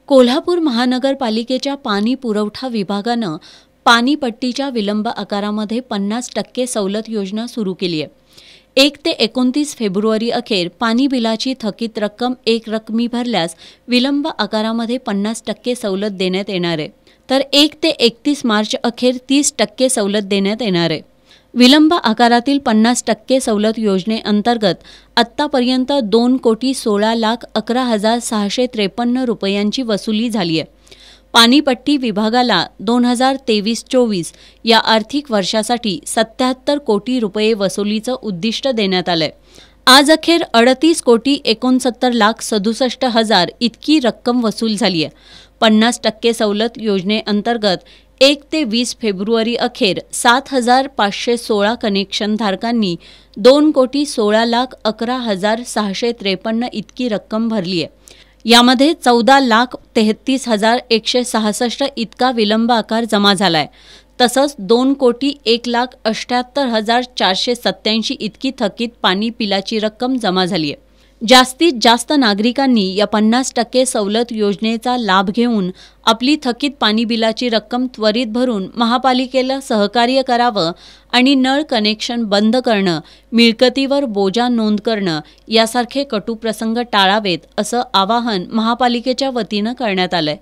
कोल्हापूर महानगरपालिकेच्या पाणी पुरवठा विभागानं पाणीपट्टीच्या विलंब आकारामध्ये 50% सवलत योजना सुरू केली आहे। 1 ते 29 फेब्रुवारी अखेर पाणी बिलाची थकीत रक्कम एक रकमी भरल्यास विलंब आकारामध्ये 50% सवलत देण्यात येणार आहे, तर 1 ते 31 मार्च अखेर 30% सवलत देण्यात येणार आहे। विलंब आकारातील 50% सवलत योजनेअंतर्गत आत्तापर्यंत 2,16,11,653 रुपयांची वसुली झाली आहे। पाणीपट्टी विभागाला 2023-24 या आर्थिक वर्षासाठी 77 कोटी रुपये वसुलीचं उद्दिष्ट देण्यात आलंय। आज अखेर 38,69,67,67 इतकी रक्कम वसूल झाली आहे। 50% सवलत योजनेअंतर्गत 1 ते 20 फेब्रुवारी अखेर 7,516 कनेक्शन धारकांनी 2,16,11,653 इतकी रक्कम भरली आहे। यामध्ये 14,33,166 इतका विलंब आकार जमा झालाय, तसंच 2,01,78,487 इतकी थकीत पाणी बिलाची रक्कम जमा झाली आहे। जास्तीत जास्त नागरिकांनी या 50% सवलत योजनेचा लाभ घेऊन आपली थकीत पाणी बिलाची रक्कम त्वरित भरून महापालिकेला सहकार्य करावं आणि नळ कनेक्शन बंद करणं, मिळकतीवर बोजा नोंद करणं यासारखे कटू प्रसंग टाळावेत, असं आवाहन महापालिकेच्या वतीनं करण्यात आलंय।